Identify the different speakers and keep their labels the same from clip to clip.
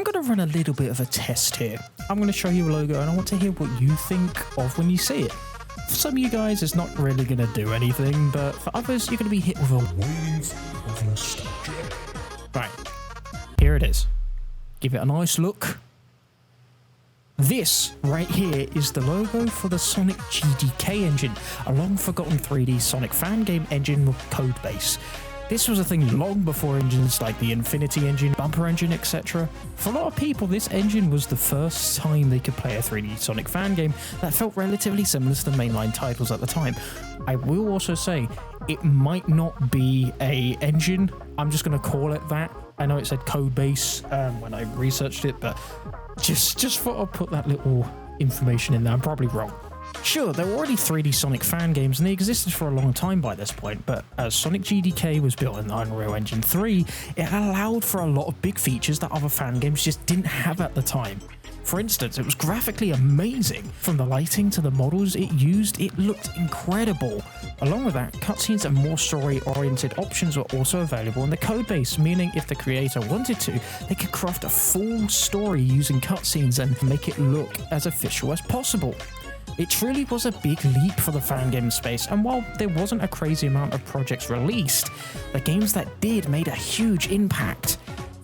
Speaker 1: I'm going to run a little bit of a test here. I'm going to show you a logo and I want to hear what you think of when you see it. For some of you guys, it's not really going to do anything, but for others, you're going to be hit with a wave of nostalgia. Right, here it is. Give it a nice look. This right here is the logo for the Sonic GDK engine, a long-forgotten 3D Sonic Fangame engine with codebase. This was a thing long before engines like the Infinity engine, Bumper engine, etc. For a lot of people, this engine was the first time they could play a 3D Sonic Fangame that felt relatively similar to the mainline titles at the time. I will also say, it might not be a engine, I'm just going to call it that. I know it said codebase when I researched it, but just thought I'd put that little information in there. I'm probably wrong. Sure, there were already 3D Sonic Fangames and they existed for a long time by this point, but as Sonic GDK was built in Unreal Engine 3, it allowed for a lot of big features that other fangames just didn't have at the time. For instance, it was graphically amazing. From the lighting to the models it used, it looked incredible. Along with that, cutscenes and more story-oriented options were also available in the codebase, meaning if the creator wanted to, they could craft a full story using cutscenes and make it look as official as possible. It truly was a big leap for the fangame space, and while there wasn't a crazy amount of projects released, the games that did made a huge impact.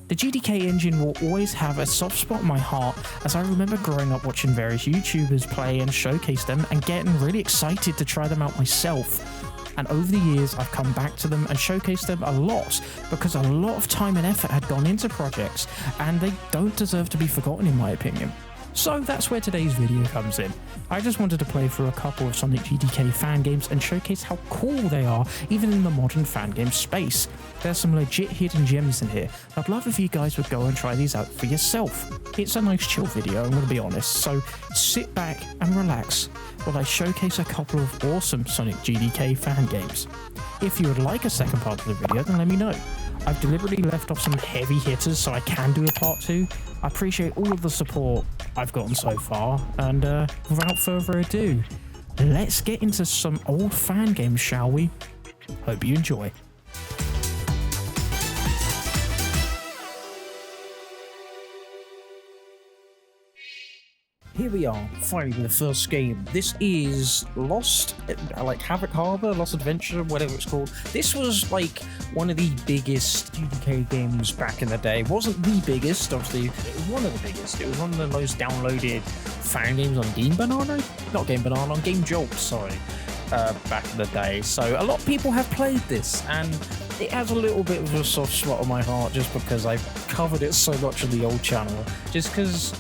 Speaker 1: The GDK engine will always have a soft spot in my heart, as I remember growing up watching various YouTubers play and showcase them and getting really excited to try them out myself. And over the years I've come back to them and showcased them a lot, because a lot of time and effort had gone into projects, and they don't deserve to be forgotten in my opinion. So that's where today's video comes in. I just wanted to play through a couple of Sonic GDK fangames and showcase how cool they are even in the modern fangame space. There's some legit hidden gems in here. I'd love if you guys would go and try these out for yourself. It's a nice chill video, I'm going to be honest, so sit back and relax while I showcase a couple of awesome Sonic GDK fangames. If you would like a second part of the video, then let me know. I've deliberately left off some heavy hitters so I can do a part 2. I appreciate all of the support I've gotten so far, and without further ado, let's get into some old fangames, shall we? Hope you enjoy. Here we are, finally the first game. This is Lost, like Havok Harbor, Lost Adventure, whatever it's called. This was like one of the biggest GDK games back in the day. It wasn't the biggest, obviously, it was one of the biggest. It was one of the most downloaded fan games on Game Banana? Not Game Banana, on Game Jolt, sorry, back in the day. So a lot of people have played this, and it has a little bit of a soft spot on my heart just because I've covered it so much on the old channel. Just because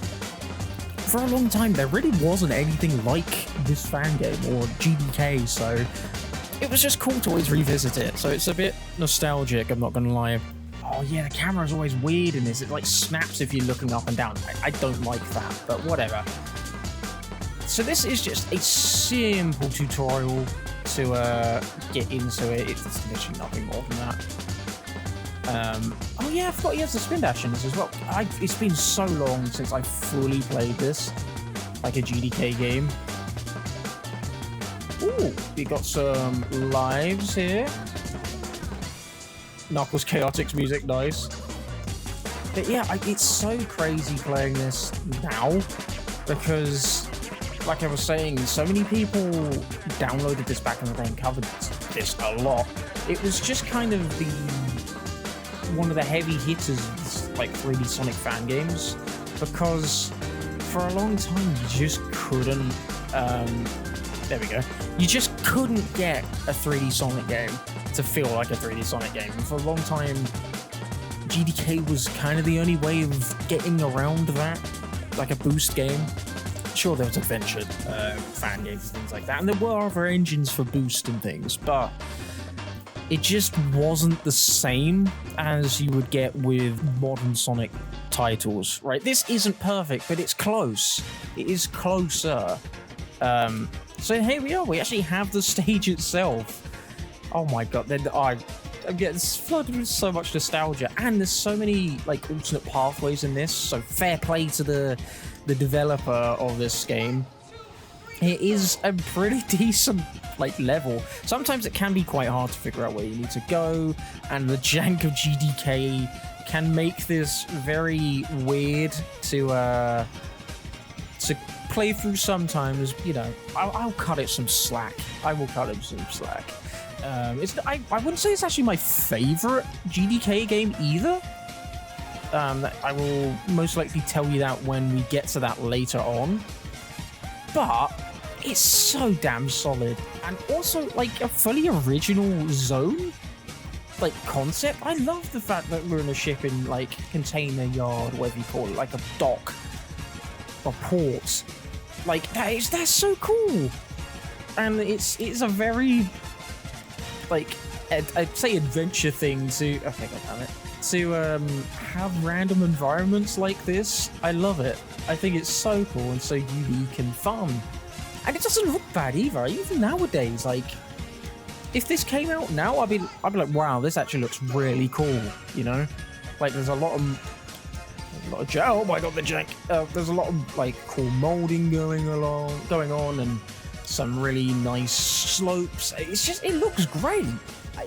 Speaker 1: for a long time there really wasn't anything like this fangame or GDK, so it was just cool to always revisit it. So it's a bit nostalgic, I'm not gonna lie. Oh yeah, the camera's always weird in this. It like snaps if you're looking up and down. I don't like that, but whatever. So this is just a simple tutorial to get into it. It's literally nothing more than that. Oh yeah, I forgot he has the spin dash in this as well. It's been so long since I fully played this, like a GDK game. Ooh, we got some lives here. Knuckles Chaotix music, nice. But yeah, it's so crazy playing this now, because, like I was saying, so many people downloaded this back in the day and covered this a lot. It was just kind of one of the heavy hitters, like 3D Sonic fan games, because for a long time you just couldn't, there we go, you just couldn't get a 3D Sonic game to feel like a 3D Sonic game. And for a long time, GDK was kind of the only way of getting around that, like a boost game. Sure, there was adventure fan games and things like that, and there were other engines for boost and things, but it just wasn't the same as you would get with modern Sonic titles, right? This isn't perfect, but it's close. It is closer. So here we are. We actually have the stage itself. Oh my god! Then I'm getting flooded with so much nostalgia, and there's so many like alternate pathways in this. So fair play to the developer of this game it is a pretty decent like level. Sometimes it can be quite hard to figure out where you need to go, and the jank of GDK can make this very weird to play through sometimes. You know, I'll cut it some slack. I will cut it some slack. I wouldn't say it's actually my favorite GDK game either. I will most likely tell you that when we get to that later on. But it's so damn solid, and also like a fully original zone like concept. I love the fact that we're in a shipping like container yard, whatever you call it, like a dock or port. Like that's so cool, and it's a very like I'd say adventure thing to I think I've done it to have random environments like this. I love it. I think it's so cool and so unique and fun. And it doesn't look bad either. Even nowadays, like, if this came out now, I'd be like, wow, this actually looks really cool, you know? Like, there's a lot of oh my god, the jank. There's a lot of, like, cool molding going on, and some really nice slopes. It looks great.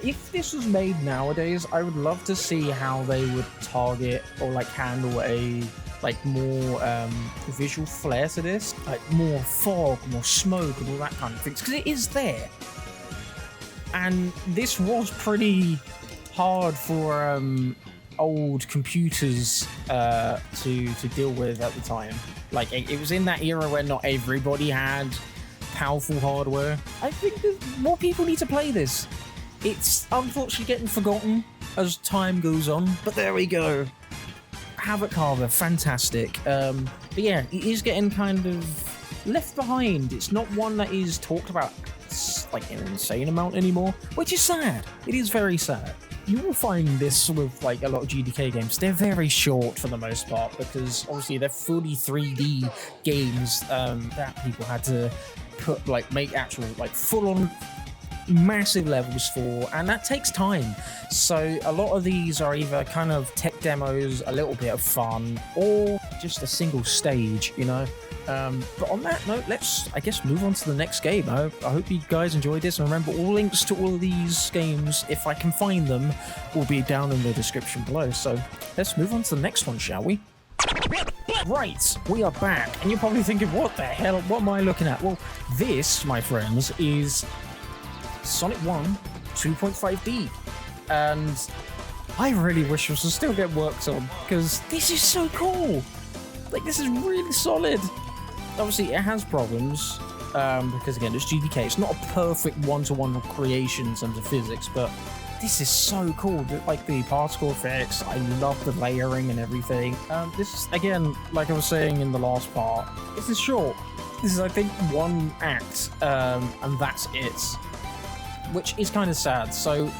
Speaker 1: If this was made nowadays, I would love to see how they would target or, like, handle a like more visual flair to this, like more fog, more smoke, and all that kind of things, because it is there. And this was pretty hard for old computers to deal with at the time. Like it was in that era where not everybody had powerful hardware. I think that more people need to play this. It's unfortunately getting forgotten as time goes on, but there we go. Havok Harbor, fantastic. But yeah, it is getting kind of left behind. It's not one that is talked about like an insane amount anymore, which is sad. It is very sad. You will find this with like a lot of GDK games. They're very short for the most part, because obviously they're fully 3D games that people had to make actual like full-on massive levels for, and that takes time. So a lot of these are either kind of tech demos, a little bit of fun, or just a single stage, you know. But on that note, let's, I guess, move on to the next game. I hope you guys enjoyed this, and remember, all links to all of these games, if I can find them, will be down in the description below. So let's move on to the next one, shall we? Right, we are back, and you're probably thinking, what the hell, what am I looking at? Well, this, my friends, is Sonic 1 2.5D, and I really wish this would still get worked on, because this is so cool. Like, this is really solid. Obviously, it has problems, because again, it's GDK. It's not a perfect one-to-one creation in terms of physics, but this is so cool. Like, the particle effects, I love the layering and everything. This is, again, like I was saying in the last part, this is short. This is, I think, one act, and that's it. Which is kind of sad. So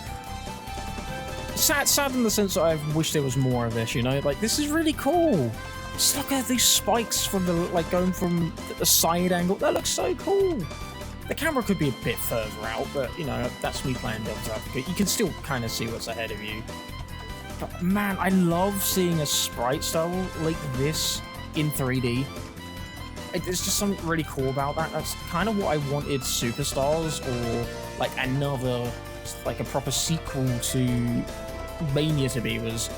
Speaker 1: sad in the sense that I wish there was more of this, you know? Like, this is really cool. Just look at these spikes from the, like, going from the side angle. That looks so cool. The camera could be a bit further out, but, you know, that's me playing devil's advocate. You can still kind of see what's ahead of you. But, man, I love seeing a sprite style like this in 3D. There's just something really cool about that. That's kind of what I wanted Superstars, or like another, like a proper sequel to Mania to be, was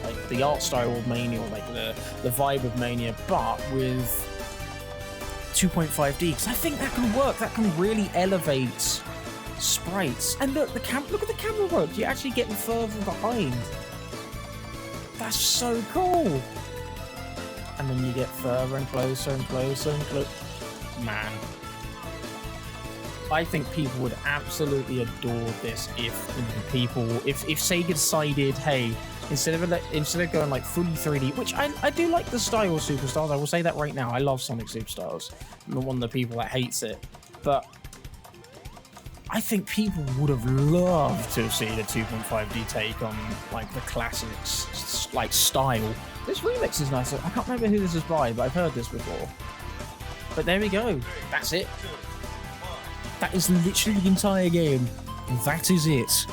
Speaker 1: like the art style of Mania, or like the vibe of Mania, but with 2.5D, because I think that can work. That can really elevate sprites. And look, look at the camera work. You're actually getting further behind. That's so cool. And then you get further and closer and closer and closer. Man, I think people would absolutely adore this if, you know, if Sega decided, hey, instead of going like fully 3D, which I do like the style of Superstars. I will say that right now. I love Sonic Superstars. I'm one of the people that hates it, but I think people would have loved to have seen a 2.5D take on like the classics like style. This remix is nice. I can't remember who this is by, but I've heard this before. But there we go. That's it. That is literally the entire game. That is it.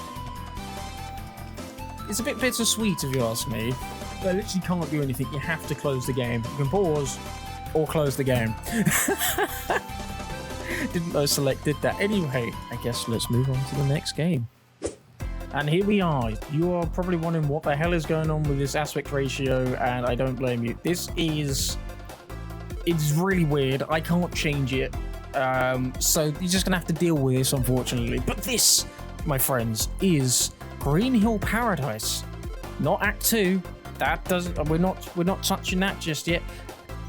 Speaker 1: It's a bit bittersweet, if you ask me. I literally can't do anything. You have to close the game. You can pause or close the game. Didn't know Select did that. Anyway, I guess let's move on to the next game. And here we are. You are probably wondering what the hell is going on with this aspect ratio, and I don't blame you. It's really weird. I can't change it. So you're just gonna have to deal with this, unfortunately. But this, my friends, is Green Hill Paradise. Not Act 2. That doesn't. We're not touching that just yet.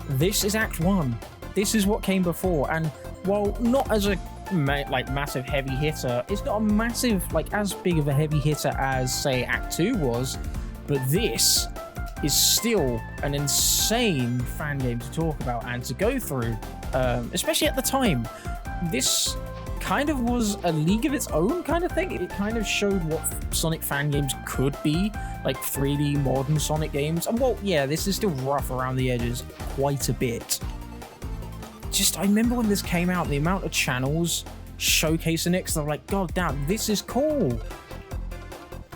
Speaker 1: This is Act 1. This is what came before, and while not as a massive heavy hitter, it's not a massive as big of a heavy hitter as say Act 2 was, but this is still an insane fan game to talk about and to go through, especially at the time. This kind of was a league of its own kind of thing. It kind of showed what Sonic fan games could be, like 3D modern Sonic games. And well, yeah, this is still rough around the edges quite a bit. I remember when this came out, the amount of channels showcasing it, because I'm like, god damn, this is cool.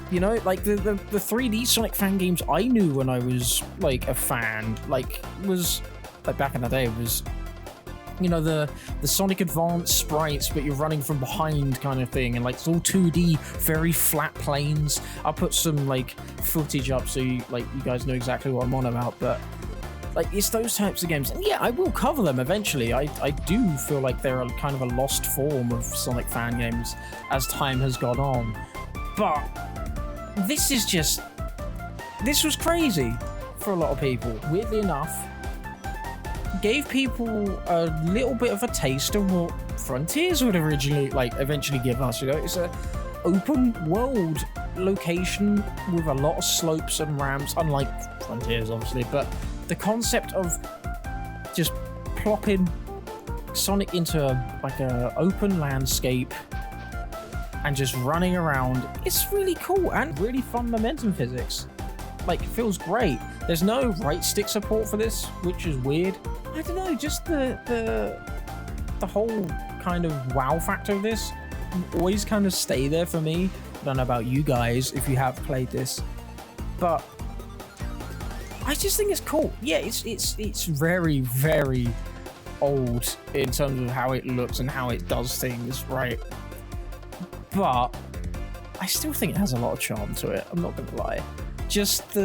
Speaker 1: You know, like the 3D Sonic fan games I knew when I was like a fan, was back in the day, was, you know, the Sonic Advanced sprites, but you're running from behind kind of thing, and it's all 2D, very flat planes. I'll put some footage up so you guys know exactly what I'm on about, but it's those types of games. And yeah, I will cover them eventually. I do feel like they're a kind of a lost form of Sonic fan games as time has gone on. But this was crazy for a lot of people. Weirdly enough, gave people a little bit of a taste of what Frontiers would originally, eventually give us. You know, it's a open world location with a lot of slopes and ramps, unlike Frontiers, obviously, but the concept of just plopping Sonic into a open landscape and just running around, it's really cool and really fun momentum physics. It feels great. There's no right stick support for this, which is weird. I don't know, just the whole kind of wow factor of this always kind of stay there for me. I don't know about you guys if you have played this, but I just think it's cool. Yeah, it's very, very old in terms of how it looks and how it does things, right? But I still think it has a lot of charm to it. I'm not gonna lie. Just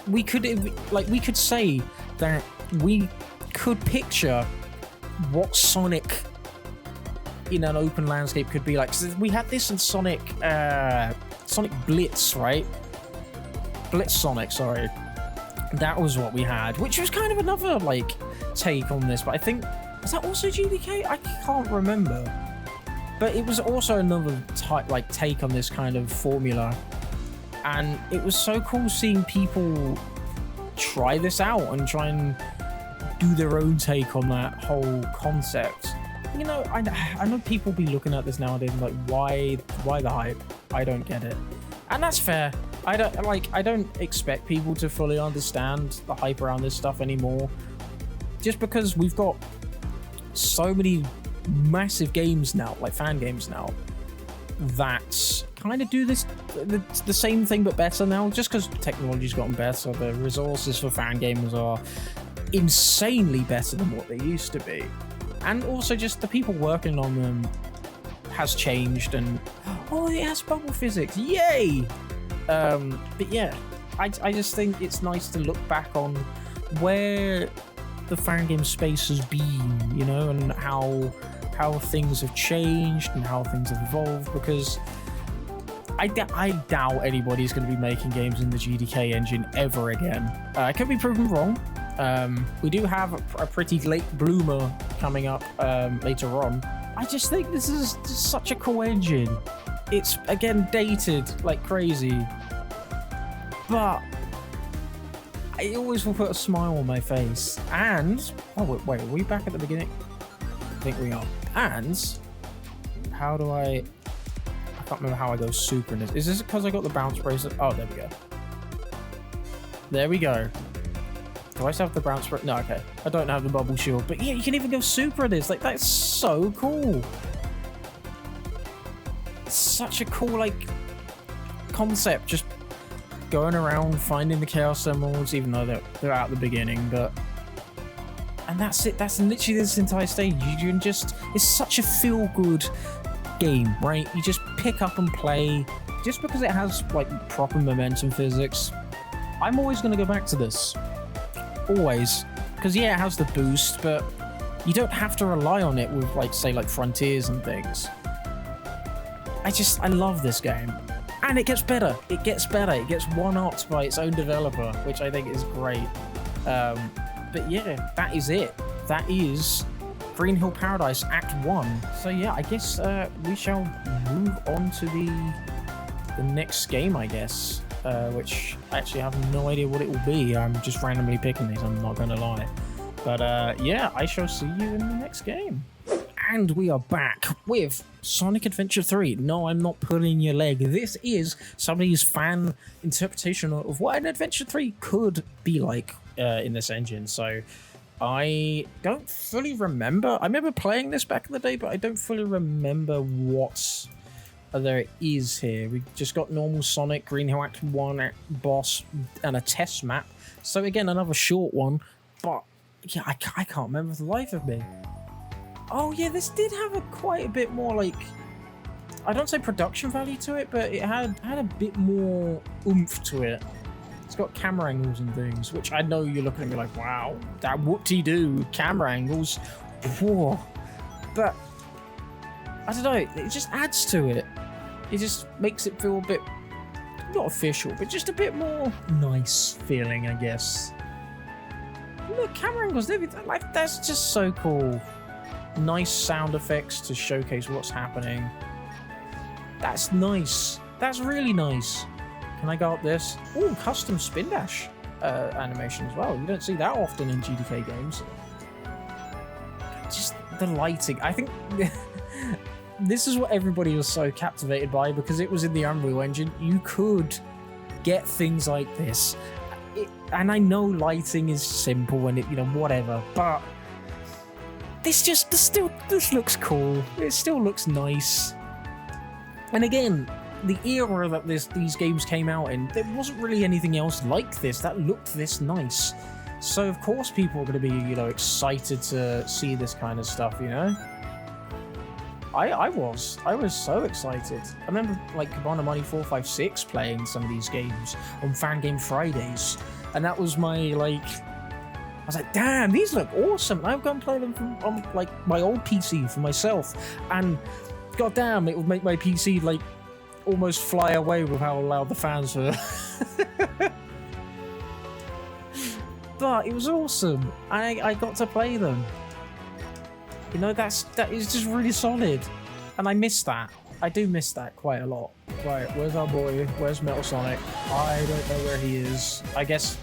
Speaker 1: we could say that we could picture what Sonic in an open landscape could be like. So we had this in Sonic Blitz, right? Blitz Sonic, sorry. That was what we had, which was kind of another take on this, but I think, was that also GDK? I can't remember. But it was also another take on this kind of formula. And it was so cool seeing people try this out and try and do their own take on that whole concept. You know, I know people be looking at this nowadays and why the hype? I don't get it. And that's fair. I don't expect people to fully understand the hype around this stuff anymore. Just because we've got so many massive games now, fan games now, that kind of do the same thing but better now. Just because technology's gotten better, the resources for fan games are insanely better than what they used to be. And also just the people working on them has changed, and it has bubble physics, yay! But yeah, I just think it's nice to look back on where the fan game space has been, you know, and how things have changed and how things have evolved, because I doubt anybody's going to be making games in the GDK engine ever again. I could be proven wrong. We do have a pretty late bloomer coming up later on. I just think this is just such a cool engine. It's, again, dated like crazy, but it always will put a smile on my face. And, oh wait, are we back at the beginning? I think we are. And, how do I can't remember how I go super in this. Is this because I got the bounce bracelet? Oh, there we go. There we go. Do I still have the bounce bracelet? No, okay. I don't have the bubble shield. But yeah, you can even go super in this. That's so cool. It's such a cool, concept. Just going around finding the Chaos Emeralds, even though they're out at the beginning, but And that's it. That's literally this entire stage. You can just... It's such a feel-good game, right? You just pick up and play. Just because it has, like, proper momentum physics, I'm always going to go back to this. Always. Because, yeah, it has the boost, but you don't have to rely on it with, like, say, like, Frontiers and things. I love this game. And it gets better. It gets better. It gets one-upped by its own developer, which I think is great. But yeah, that is it. That is Green Hill Paradise Act 1. So yeah, I guess we shall move on to the next game, I guess. Which I actually have no idea what it will be. I'm just randomly picking these, I'm not going to lie. But yeah, I shall see you in the next game. And we are back with Sonic Adventure 3. No, I'm not pulling your leg. This is somebody's fan interpretation of what an Adventure 3 could be like in this engine. So I don't fully remember. I remember playing this back in the day, but I don't fully remember what there is here. We just got normal Sonic, Green Hill Act 1 boss, and a test map. So again, another short one. But yeah, I can't remember for the life of me. Oh yeah, this did have quite a bit more, like, I don't say production value to it, but it had a bit more oomph to it. It's got camera angles and things, which I know you're looking at me like, wow, that whoop-de-doo, camera angles, whoa. But I don't know, it just adds to it. It just makes it feel a bit, not official, but just a bit more nice feeling, I guess. Look, camera angles, like, that's just so cool. Nice sound effects to showcase what's happening. That's nice. That's really nice. Can I go up this? Oh, custom spin dash animation as well. You don't see that often in GDK games. Just the lighting. I think this is what everybody was so captivated by because it was in the Unreal Engine. You could get things like this. And I know lighting is simple and it, whatever, but this looks cool. It still looks nice. And again, the era that these games came out in, there wasn't really anything else like this that looked this nice. So of course people are going to be, excited to see this kind of stuff, I was so excited. I remember like Cabana Money 456 playing some of these games on Fan Game Fridays, and that was my I was like, damn, these look awesome. I've gone play them on like my old PC for myself, and goddamn, it would make my PC like almost fly away with how loud the fans were. But it was awesome. I got to play them. That is just really solid, and I miss that. I do miss that quite a lot. Right, where's our boy? Where's Metal Sonic? I don't know where he is. I guess.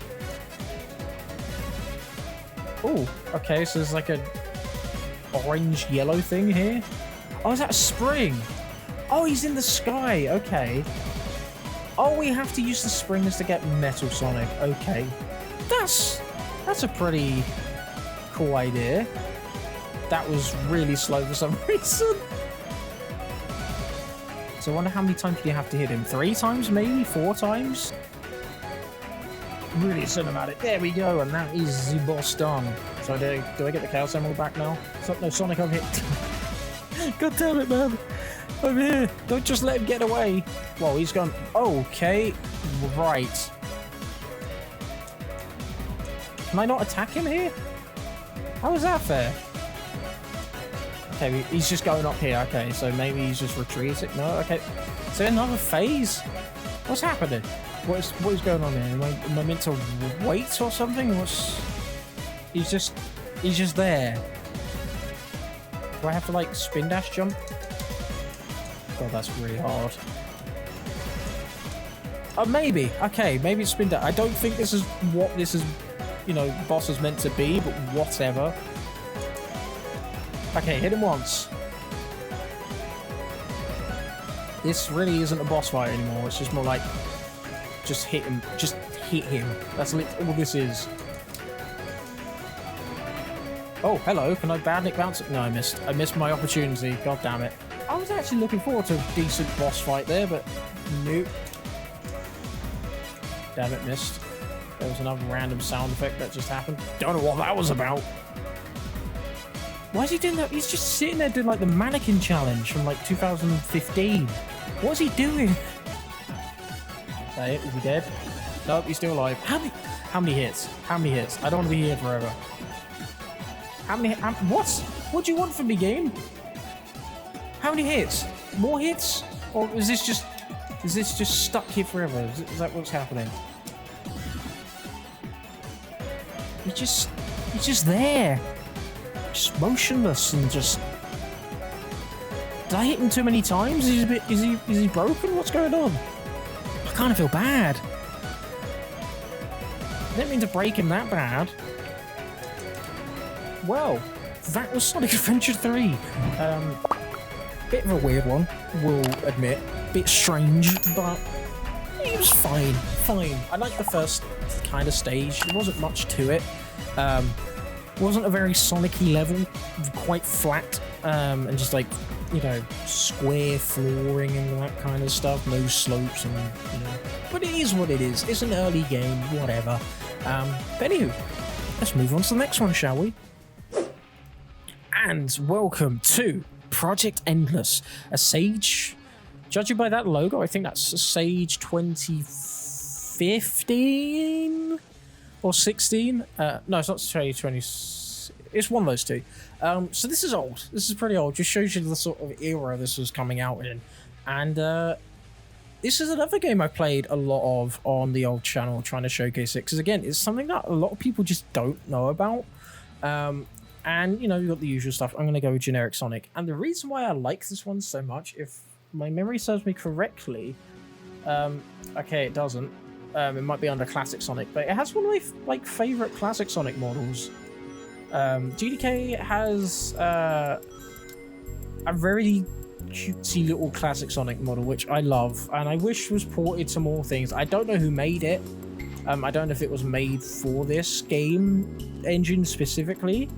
Speaker 1: Oh, okay, so there's like a orange-yellow thing here. Oh, is that a spring? Oh, he's in the sky. Okay. Oh, we have to use the springs to get Metal Sonic. Okay. That's a pretty cool idea. That was really slow for some reason. So I wonder how many times do you have to hit him? 3 times, maybe? 4 times? Really cinematic. There we go, and that is the boss done. So do I get the Chaos Emerald back now? No, Sonic, I'm hit. God damn it, man. I'm here. Don't just let him get away. Whoa, he's gone. Okay, right. Can I not attack him here? How is that fair? Okay, he's just going up here. Okay, so maybe he's just retreating. No, okay. Is there another phase? What's happening? What is going on here? Am I meant to wait or something? He's just there. Do I have to like spin dash jump? God, that's really hard. Oh, maybe. Okay, maybe it's spin dash. I don't think this is what this is, boss is meant to be, but whatever. Okay, hit him once. This really isn't a boss fight anymore. It's just more like, just hit him. Just hit him. That's all this is. Oh, hello. Can I badnik bounce it? No, I missed. I missed my opportunity. God damn it. I was actually looking forward to a decent boss fight there, but nope. Damn it, missed. There was another random sound effect that just happened. Don't know what that was about. Why is he doing that? He's just sitting there doing like the mannequin challenge from like 2015. What is he doing? Is he dead? Nope, he's still alive. How many hits? How many hits? I don't want to be here forever. What? What do you want from me, game? How many hits? More hits? Or is this just stuck here forever? Is that what's happening? He's just there. Just motionless and just... Did I hit him too many times? Is he broken? What's going on? I kind of feel bad. I didn't mean to break him that bad. Well, that was Sonic Adventure 3. Bit of a weird one, we'll admit. Bit strange, but it was fine. Fine. I liked the first kind of stage. There wasn't much to it. Wasn't a very Sonic-y level. Quite flat, and just like, you know, square flooring and that kind of stuff. No slopes and, you know. But it is what it is. It's an early game, whatever. But anywho, let's move on to the next one, shall we? And welcome to Project Endless, a Sage. Judging by that logo, I think that's a Sage 2015 or 16. No, it's not Sage 20. It's one of those two. So this is old. This is pretty old. Just shows you the sort of era this was coming out in. And this is another game I played a lot of on the old channel, trying to showcase it. Because again, it's something that a lot of people just don't know about. And, you know, you've got the usual stuff. I'm going to go with generic Sonic. And the reason why I like this one so much, if my memory serves me correctly, okay, it doesn't. It might be under Classic Sonic, but it has one of my, like, favorite Classic Sonic models. GDK has a very cutesy little Classic Sonic model, which I love, and I wish was ported to more things. I don't know who made it. I don't know if it was made for this game engine specifically,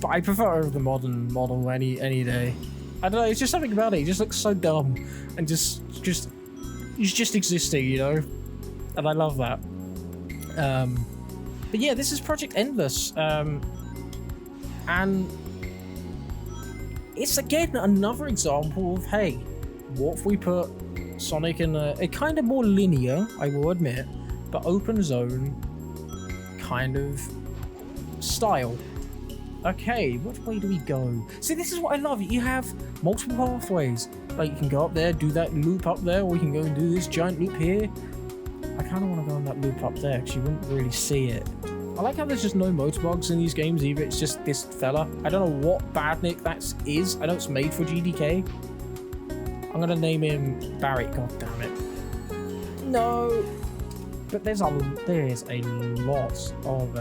Speaker 1: but I prefer the modern model any day. I don't know, it's just something about it. It just looks so dumb and just he's just existing, you know? And I love that. But yeah, this is Project Endless. And it's again another example of, hey, what if we put Sonic in a kind of more linear, I will admit, but open zone kind of style. Okay, which way do we go? See, this is what I love. You have multiple pathways. Like, you can go up there, do that loop up there, or you can go and do this giant loop here. I kind of want to go on that loop up there, because you wouldn't really see it. I like how there's just no motorbugs in these games either. It's just this fella. I don't know what badnik that is. I know it's made for GDK. I'm going to name him Barry. God damn it. No. But there is a lot of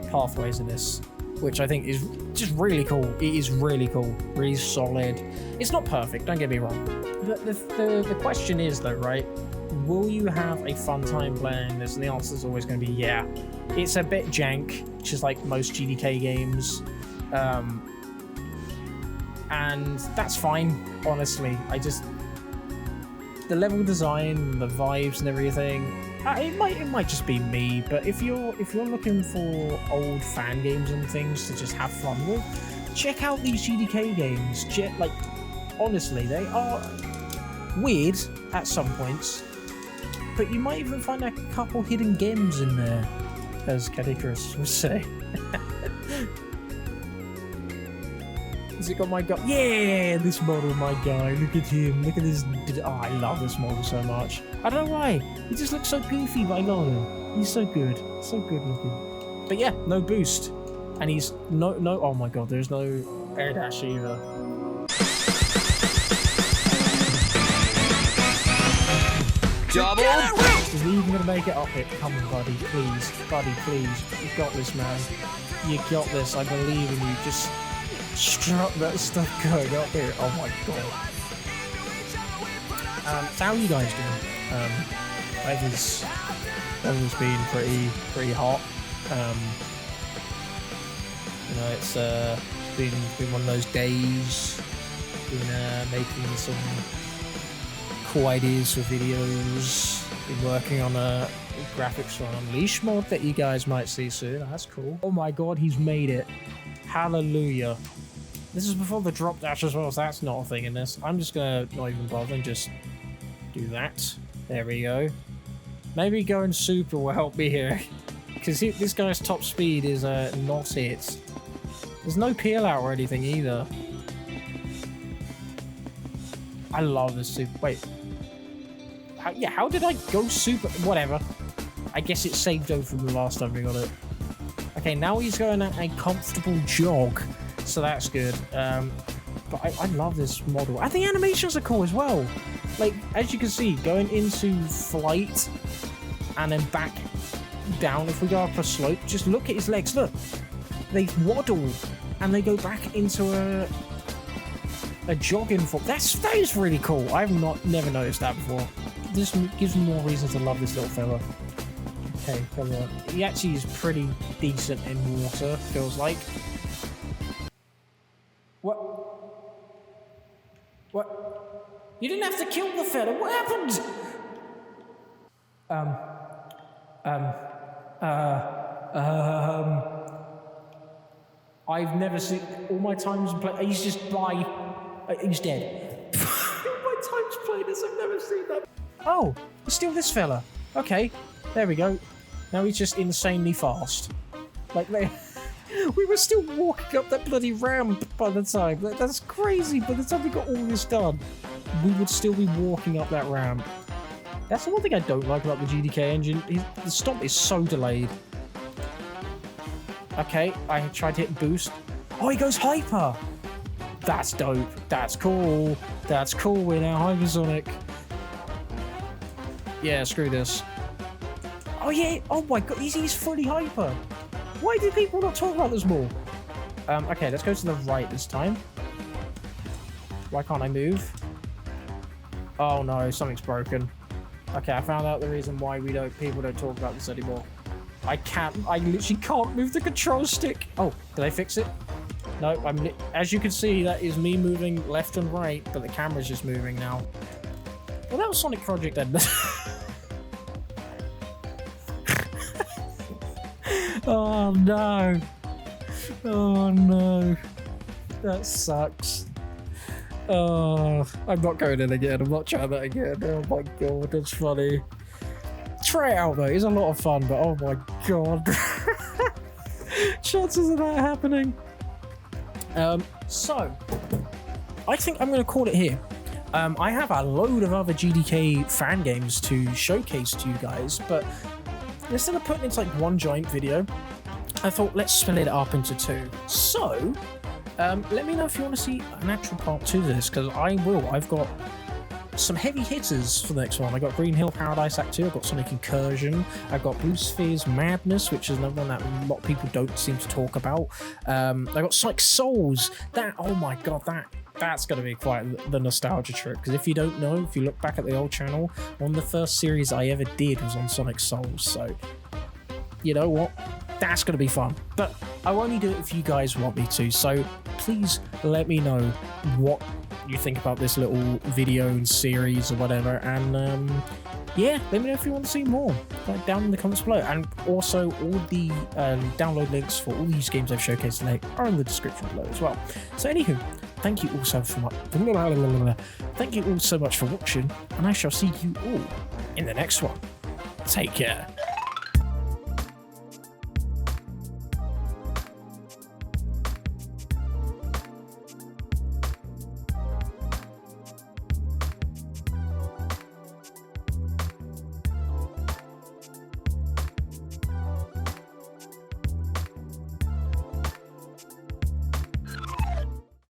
Speaker 1: pathways in this, which I think is just really cool. It is really cool, really solid. It's not perfect, don't get me wrong. But the question is though, right? Will you have a fun time playing this? And the answer is always going to be yeah. It's a bit jank, just like most GDK games, and that's fine. Honestly, the level design, the vibes, and everything. It might just be me, but if you're looking for old fan games and things to just have fun with, check out these GDK games. Like, honestly, they are weird at some points, but you might even find a couple hidden gems in there, as Cadicrus would say. Has it got my guy? Yeah, this model, my guy. Look at him. Look at this. Oh, I love this model so much. I don't know why. He just looks so goofy, but I love him. He's so good. So good looking. But yeah, no boost. And he's no. Oh my god, there's no air dash either.
Speaker 2: Double!
Speaker 1: Is he even gonna make it up it? Come on, buddy, please. Buddy, please. You got this, man. You got this. I believe in you. Just strut that stuff going up here. Oh my god. So how are you guys doing? Weather's been pretty hot. You know, it's been one of those days. Been making some cool ideas for videos. Been working on a graphics for an Unleash mod that you guys might see soon. That's cool. Oh my god, he's made it. Hallelujah. This is before the drop dash as well, so that's not a thing in this. I'm just gonna not even bother and just do that. There we go. Maybe going super will help me here. Because this guy's top speed is not it. There's no peel out or anything either. I love this super. Wait. How did I go super? Whatever. I guess it saved over from the last time we got it. Okay, now he's going at a comfortable jog. So that's good. But I love this model. And the animations are cool as well. Like, as you can see, going into flight and then back down. If we go up a slope, just look at his legs. Look. They waddle and they go back into a jogging form. That is really cool. I've never noticed that before. This gives me more reason to love this little fella. Okay, come on. He actually is pretty decent in water, feels like. What? You didn't have to kill the fella. What happened? I've never seen all my times play. He's just by. He's dead. All my times played this. I've never seen that. Oh, it's still this fella. Okay, there we go. Now he's just insanely fast. Like we were still walking up that bloody ramp by the time. That's crazy. By the time we got all this done, we would still be walking up that ramp. That's the one thing I don't like about the GDK engine. The stomp is so delayed. Okay, I tried to hit boost. Oh, he goes hyper. That's dope. That's cool. That's cool. We're now hypersonic. Yeah, screw this. Oh yeah. Oh my god, he's fully hyper. Why did people not talk about this more? Okay, let's go to the right this time. Why can't I move? Oh no, something's broken. Okay, I found out the reason why people don't talk about this anymore. I literally can't move the control stick. Oh, did I fix it? No, as you can see, that is me moving left and right, but the camera's just moving now. Well, that was Sonic Project then. Oh no. Oh no. That sucks. Oh, I'm not going in again. I'm not trying that again. Oh my god, that's funny. Try it out though. It's a lot of fun, but oh my god. Chances of that happening. So, I think I'm going to call it here. I have a load of other GDK fan games to showcase to you guys, but instead of putting it into like one giant video, I thought let's split it up into two. So, let me know if you want to see an actual part to this, because I will. I've got some heavy hitters for the next one. I got Green Hill Paradise Act 2, I've got Sonic Incursion, I've got Blue Sphere's Madness, which is another one that a lot of people don't seem to talk about. I got Sonic Souls. That, oh my god, that's going to be quite the nostalgia trip, because if you don't know, if you look back at the old channel, one of the first series I ever did was on Sonic Souls, so you know what? That's going to be fun. But I'll only do it if you guys want me to, so please let me know what you think about this little video and series or whatever, and yeah, let me know if you want to see more down in the comments below. And also all the download links for all these games I've showcased today are in the description below as well. So anywho, thank you all so much for watching, and I shall see you all in the next one. Take care.